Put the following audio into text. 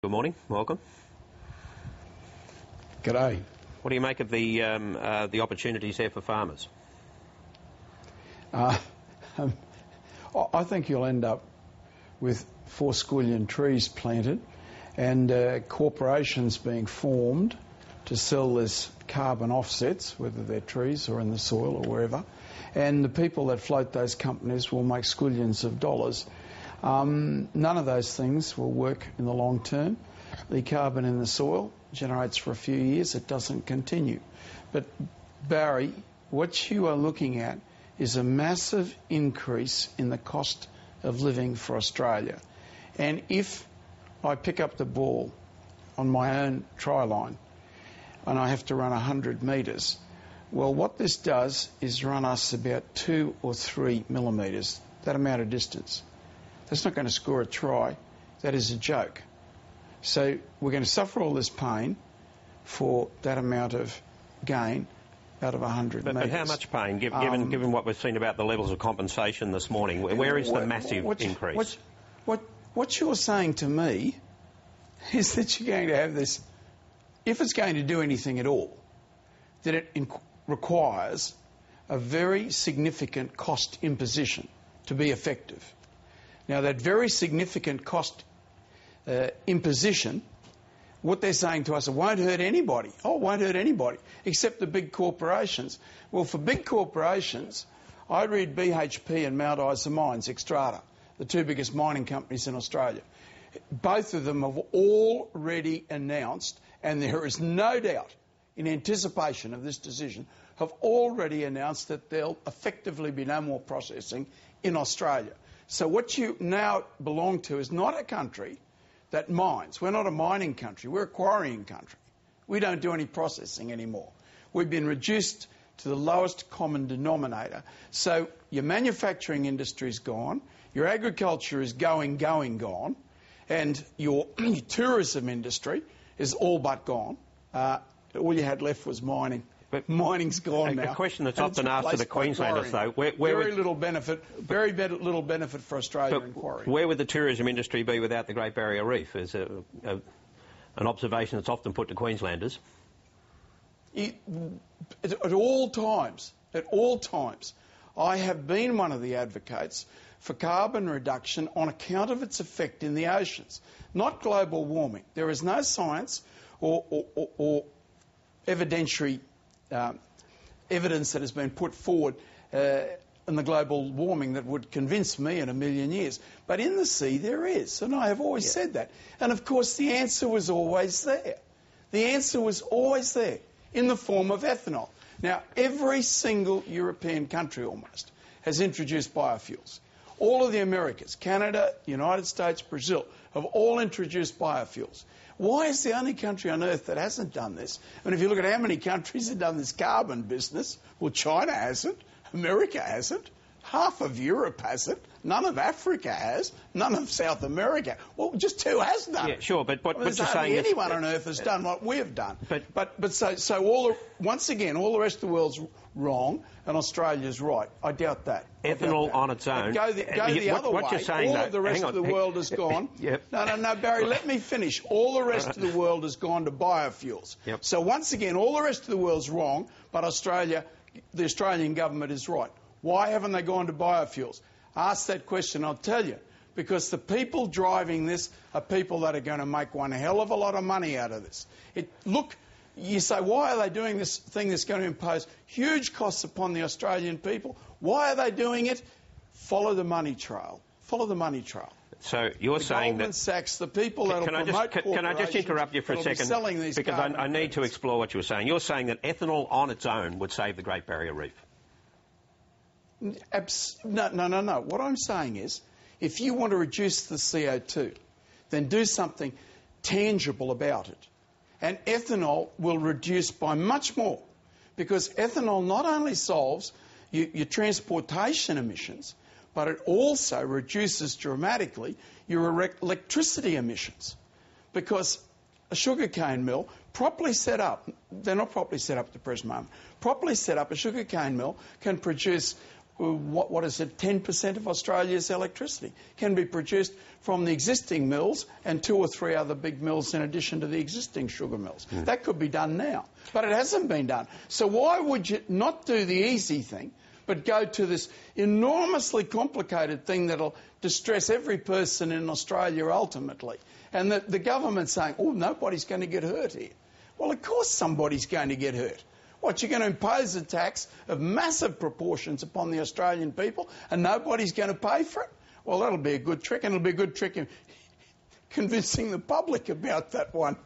Good morning. Welcome. G'day. What do you make of the opportunities there for farmers? I think you'll end up with 4 squillion trees planted and corporations being formed to sell this carbon offsets, whether they're trees or in the soil or wherever, and the people that float those companies will make squillions of dollars. None of those things will work in the long term. The carbon in the soil generates for a few years, it doesn't continue. But Barry, what you are looking at is a massive increase in the cost of living for Australia. And if I pick up the ball on my own try line and I have to run 100 metres, well, what this does is run us about 2 or 3 millimetres, that amount of distance. That's not going to score a try. That is a joke. So we're going to suffer all this pain for that amount of gain out of 100 metres. But how much pain, given what we've seen about the levels of compensation this morning? Where is the massive increase? What you're saying to me is that you're going to have this, if it's going to do anything at all, that it requires a very significant cost imposition to be effective. Now, that very significant cost imposition, what they're saying to us, it won't hurt anybody. Oh, it won't hurt anybody, except the big corporations. Well, for big corporations, I read BHP and Mount Isa Mines, Xstrata, the 2 biggest mining companies in Australia. Both of them have already announced, and there is no doubt, in anticipation of this decision, have already announced that there'll effectively be no more processing in Australia. So what you now belong to is not a country that mines. We're not a mining country. We're a quarrying country. We don't do any processing anymore. We've been reduced to the lowest common denominator. So your manufacturing industry is gone, your agriculture is gone, and your tourism industry is all but gone. All you had left was mining. But mining's gone now. A question that's often asked to the Queenslanders, though, very little benefit for Australia in quarrying. Where would the tourism industry be without the Great Barrier Reef? Is an observation that's often put to Queenslanders. At all times, I have been one of the advocates for carbon reduction on account of its effect in the oceans, not global warming. There is no science or evidentiary evidence that has been put forward in the global warming that would convince me in a million years. But in the sea there is, and I have always said that. And of course the answer was always there. The answer was always there in the form of ethanol. Now, every single European country almost has introduced biofuels. All of the Americas, Canada, United States, Brazil, have all introduced biofuels. Why is the only country on earth that hasn't done this? And if you look at how many countries have done this carbon business, well, China hasn't, America hasn't, half of Europe hasn't, none of Africa has, none of South America. Well, just 2 has done it. Yeah, sure, but what you're saying is... anyone on earth has done what we've done. So once again, all the rest of the world's wrong and Australia's right. I doubt that. Ethanol on its own. Go the other way. You're saying, all of the rest of the world has gone. Yep. No, Barry, let me finish. All the rest of the world has gone to biofuels. Yep. So once again, all the rest of the world's wrong, but the Australian government is right. Why haven't they gone to biofuels? Ask that question, I'll tell you. Because the people driving this are people that are going to make one hell of a lot of money out of this. You say, why are they doing this thing that's going to impose huge costs upon the Australian people? Why are they doing it? Follow the money trail. Follow the money trail. So you're saying Goldman that... Sachs, the people that will promote corporations... Can I just interrupt you for a second? Because I need to explore what you were saying. You're saying that ethanol on its own would save the Great Barrier Reef. No. What I'm saying is, if you want to reduce the CO2, then do something tangible about it. And ethanol will reduce by much more, because ethanol not only solves your transportation emissions, but it also reduces dramatically your electricity emissions. Because a sugarcane mill, properly set up, they're not properly set up at the present moment, properly set up, a sugarcane mill can produce what is it, 10% of Australia's electricity can be produced from the existing mills and 2 or 3 other big mills in addition to the existing sugar mills. That could be done now, but it hasn't been done. So why would you not do the easy thing, but go to this enormously complicated thing that'll distress every person in Australia ultimately? And the government's saying, oh, nobody's going to get hurt here. Well, of course somebody's going to get hurt. What, you're going to impose a tax of massive proportions upon the Australian people and nobody's going to pay for it? Well, that'll be a good trick, and it'll be a good trick in convincing the public about that one.